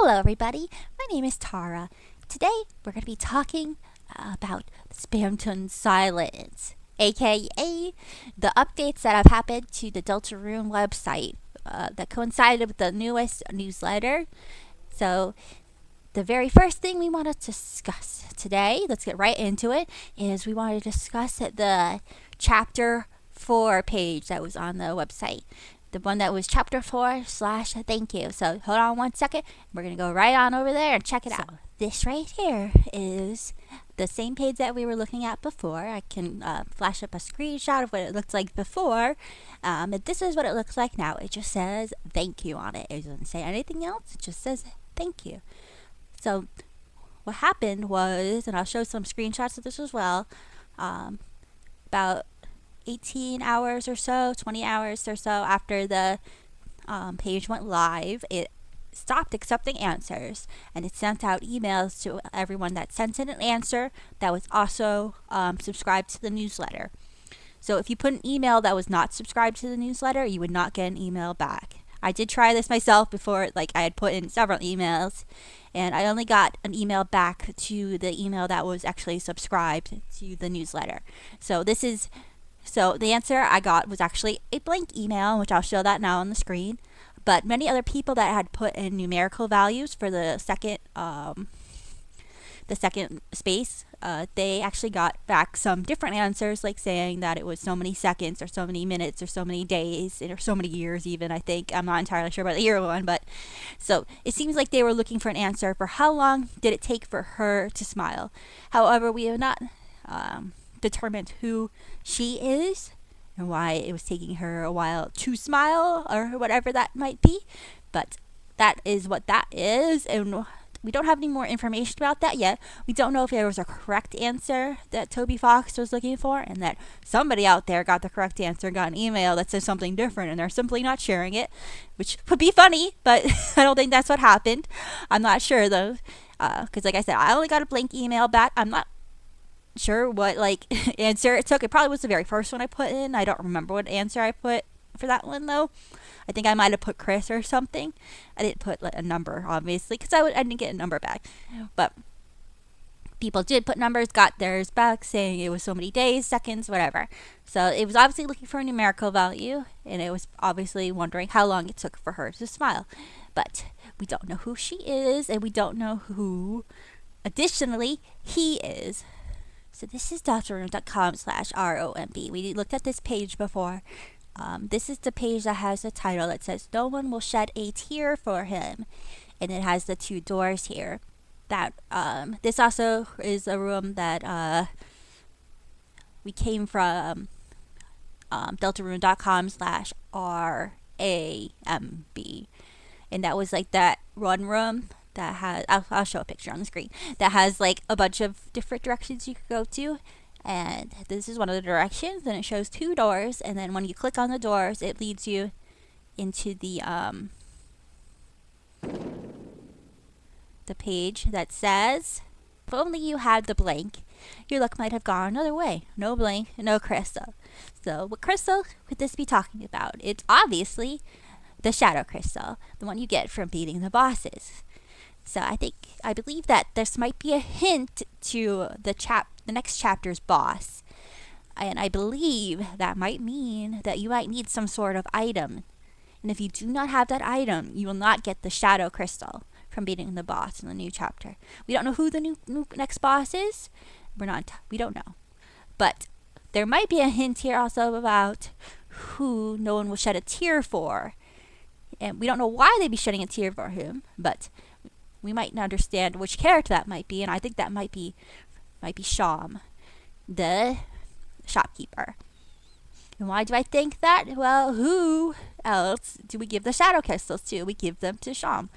Hello everybody, my name is Tara. Today we're going to be talking about Spamton silence, aka the updates that have happened to the Deltarune website that coincided with the newest newsletter. So the very first thing we want to discuss today, let's get right into it, is we want to discuss the chapter 4 page that was on the website. The one that was chapter 4/thank you. So hold on one second. We're going to go right on over there and check it out. This right here is the same page that we were looking at before. I can flash up a screenshot of what it looked like before. And this is what it looks like now. It just says thank you on it. It doesn't say anything else. It just says thank you. So what happened was, and I'll show some screenshots of this as well, about 18 hours or so, 20 hours or so after the page went live, it stopped accepting answers, and it sent out emails to everyone that sent in an answer that was also subscribed to the newsletter. So if you put an email that was not subscribed to the newsletter, you would not get an email back. I did try this myself before, like I had put in several emails, and I only got an email back to the email that was actually subscribed to the newsletter. So the answer I got was actually a blank email, which I'll show that now on the screen. But many other people that had put in numerical values for the second space, they actually got back some different answers, like saying that it was so many seconds or so many minutes or so many days or so many years even, I think. I'm not entirely sure about the year one, but so it seems like they were looking for an answer for how long did it take for her to smile. However, we have not determined who she is and why it was taking her a while to smile or whatever that might be, but that is what that is, and we don't have any more information about that yet. We don't know if there was a correct answer that Toby Fox was looking for, and that somebody out there got the correct answer, got an email that says something different, and they're simply not sharing it, which would be funny, but I don't think that's what happened. I'm not sure though, because like I said, I only got a blank email back. I'm not sure what answer it took. It probably was the very first one I put in. I don't remember what answer I put for that one though. I think I might have put Chris or something. I didn't put a number, obviously, because I didn't get a number back. But people did put numbers, got theirs back, saying it was so many days, seconds, whatever. So it was obviously looking for a numerical value, and it was obviously wondering how long it took for her to smile. But we don't know who she is, and we don't know who, additionally, he is. So this is Deltarune.com/ROMB. We looked at this page before. This is the page that has the title that says "No one will shed a tear for him," and it has the 2 doors here. That this also is a room that we came from Deltarune.com/RAMB, and that was like that one room that has, I'll show a picture on the screen, that has like a bunch of different directions you could go to, and this is one of the directions, and it shows 2 doors, and then when you click on the doors it leads you into the page that says, if only you had the blank, your luck might have gone another way. No blank, no crystal. So what crystal could this be talking about? It's obviously the shadow crystal, the one you get from beating the bosses. So I believe that this might be a hint to the next chapter's boss. And I believe that might mean that you might need some sort of item. And if you do not have that item, you will not get the shadow crystal from beating the boss in the new chapter. We don't know who the new next boss is. We don't know. But there might be a hint here also about who no one will shed a tear for. And we don't know why they'd be shedding a tear for him, but we might understand which character that might be, and I think that might be Sham, the shopkeeper. And why do I think that? Well, who else do we give the shadow crystals to? We give them to Sham.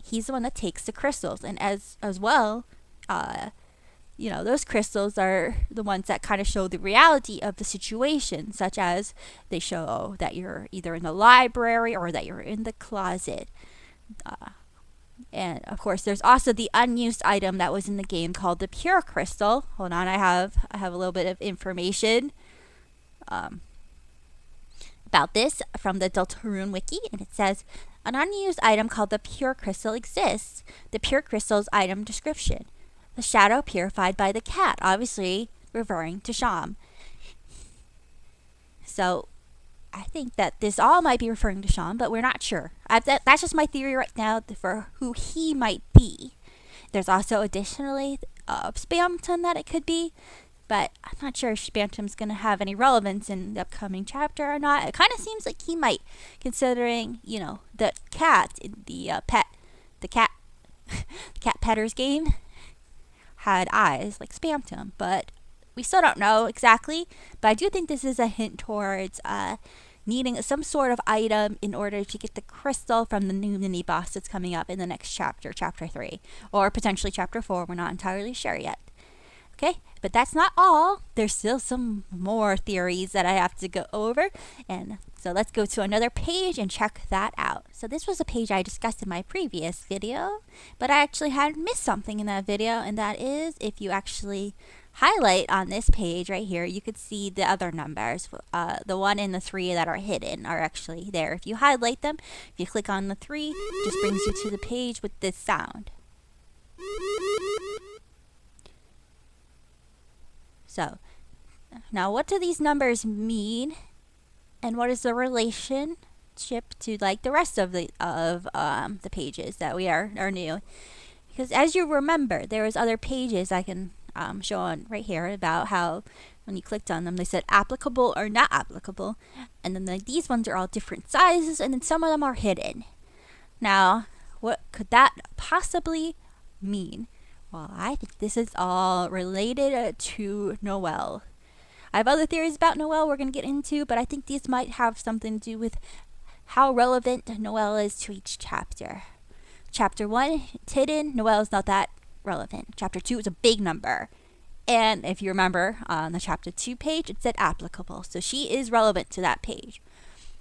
He's the one that takes the crystals, and as well, those crystals are the ones that kind of show the reality of the situation, such as they show that you're either in the library or that you're in the closet. And of course, there's also the unused item that was in the game called the Pure Crystal. Hold on, I have a little bit of information about this from the Deltarune wiki, and it says An unused item called the pure crystal exists. The pure crystal's item description. The shadow purified by the cat, obviously referring to Sham. So I think that this all might be referring to Sham, but we're not sure. That's just my theory right now for who he might be. There's also additionally Spamton that it could be, but I'm not sure if Spamton's going to have any relevance in the upcoming chapter or not. It kind of seems like he might, considering, the cat in the cat petters game had eyes like Spamton, but we still don't know exactly. But I do think this is a hint towards needing some sort of item in order to get the crystal from the new mini boss that's coming up in the next chapter, chapter 3, or potentially chapter 4. We're not entirely sure yet. Okay, but that's not all. There's still some more theories that I have to go over, and so let's go to another page and check that out. So this was a page I discussed in my previous video, but I actually had missed something in that video, and that is if you actually highlight on this page right here, you could see the other numbers. The 1 and the 3 that are hidden are actually there. If you highlight them, if you click on the 3, it just brings you to the page with this sound. So, now what do these numbers mean, and what is the relationship to like the rest of the pages that we are new? Because as you remember, there was other pages I can show on right here about how when you clicked on them, they said applicable or not applicable, and then these ones are all different sizes, and then some of them are hidden. Now, what could that possibly mean? Well, I think this is all related to Noelle. I have other theories about Noelle we're going to get into, but I think these might have something to do with how relevant Noelle is to each chapter. Chapter 1, it's hidden. Noelle is not that relevant. Chapter 2 is a big number. And if you remember, on the chapter 2 page, it said applicable. So she is relevant to that page.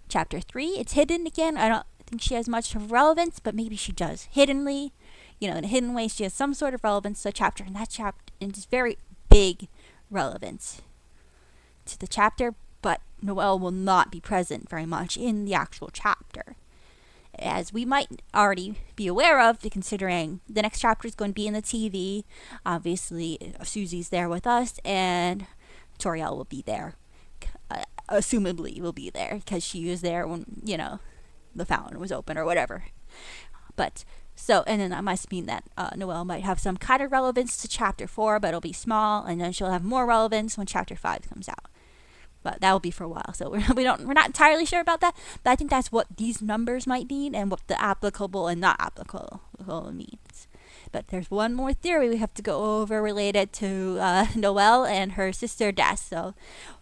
Chapter 3, it's hidden again. I don't think she has much of relevance, but maybe she does. Hiddenly, in a hidden way, she has some sort of relevance to the chapter. And that chapter is very big relevance to the chapter, but Noelle will not be present very much in the actual chapter. As we might already be aware of, considering the next chapter is going to be in the TV. Obviously, Susie's there with us, and Toriel will be there. Assumably will be there, because she was there when, the fountain was open or whatever. But, and then that must mean that Noelle might have some kind of relevance to chapter 4, but it'll be small, and then she'll have more relevance when chapter 5 comes out. But that will be for a while, so we're not entirely sure about that. But I think that's what these numbers might mean, and what the applicable and not applicable means. But there's one more theory we have to go over related to Noelle and her sister Des. So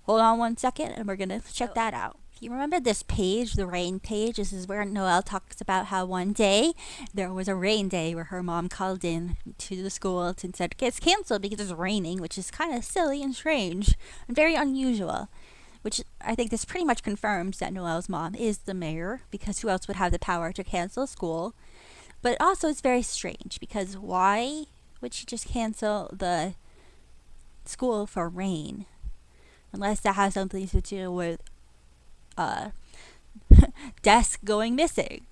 hold on one second, and we're gonna check that out. If you remember this page, the rain page, this is where Noelle talks about how one day there was a rain day where her mom called in to the school and said it's canceled because it's raining, which is kind of silly and strange and very unusual. Which I think this pretty much confirms that Noelle's mom is the mayor, because who else would have the power to cancel school? But also it's very strange, because why would she just cancel the school for rain? Unless that has something to do with Des going missing,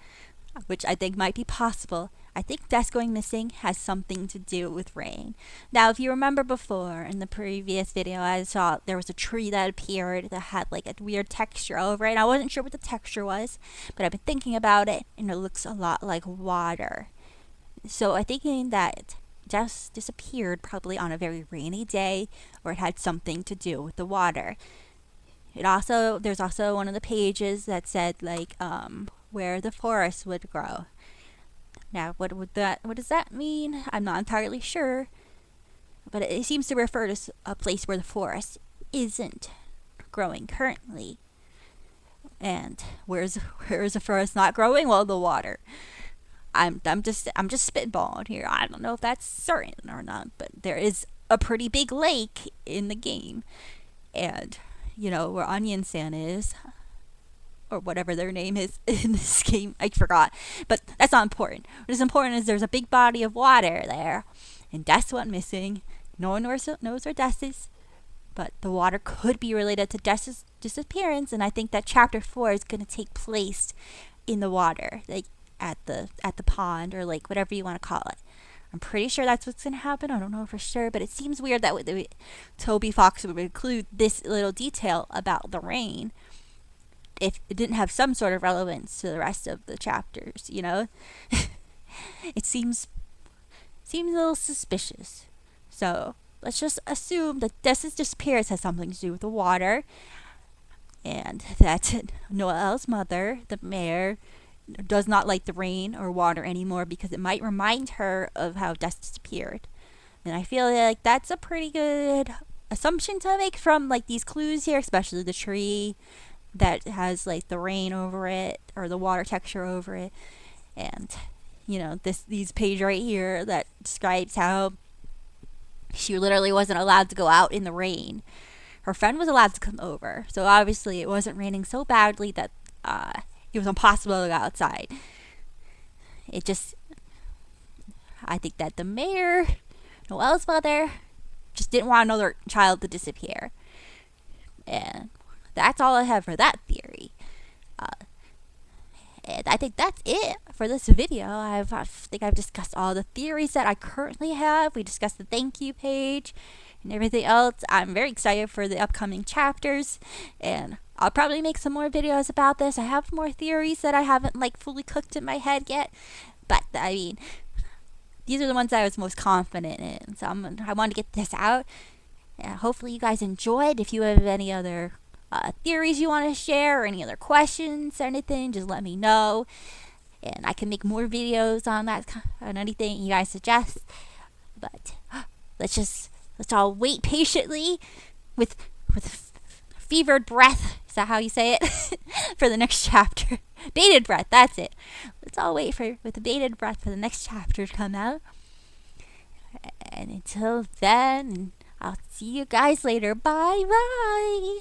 which I think might be possible. I think Des going missing has something to do with rain. Now, if you remember before, in the previous video, I saw there was a tree that appeared that had like a weird texture over it. I wasn't sure what the texture was, but I've been thinking about it, and it looks a lot like water. So I'm thinking that Des disappeared probably on a very rainy day, or it had something to do with the water. There's also one of the pages that said like where the forest would grow. Now, what does that mean? I'm not entirely sure, but it seems to refer to a place where the forest isn't growing currently. And where's the forest not growing? Well, the water. I'm just spitballing here. I don't know if that's certain or not, but there is a pretty big lake in the game, and where Onion San is, or whatever their name is in this game. I forgot. But that's not important. What is important is there's a big body of water there. And Des went missing. No one knows where Des is. But the water could be related to Des's disappearance. And I think that chapter 4 is going to take place in the water. Like, at the pond, or like whatever you want to call it. I'm pretty sure that's what's gonna happen. I don't know for sure, but it seems weird that Toby Fox would include this little detail about the rain if it didn't have some sort of relevance to the rest of the chapters. You know, it seems a little suspicious. So let's just assume that Dessa's disappearance has something to do with the water, and that Noelle's mother, the mayor, does not like the rain or water anymore because it might remind her of how Des disappeared. And I feel like that's a pretty good assumption to make from like these clues here, especially the tree that has like the rain over it or the water texture over it, and you know these page right here that describes how she literally wasn't allowed to go out in the rain. Her friend was allowed to come over, so obviously it wasn't raining so badly that it was impossible to go outside. It just, I think that the mayor, Noelle's mother, just didn't want another child to disappear. And that's all I have for that theory. And I think that's it for this video. I think I've discussed all the theories that I currently have. We discussed the thank you page and everything else. I'm very excited for the upcoming chapters, and I'll probably make some more videos about this. I have more theories that I haven't like fully cooked in my head yet, but I mean, these are the ones I was most confident in. So I want to get this out, and hopefully you guys enjoyed. If you have any other theories you want to share, or any other questions or anything, just let me know, and I can make more videos on that, on anything you guys suggest. But let's all wait patiently with fevered breath. Is that how you say it? For the next chapter. Bated breath, that's it. Let's all wait with bated breath for the next chapter to come out. And until then, I'll see you guys later. Bye bye.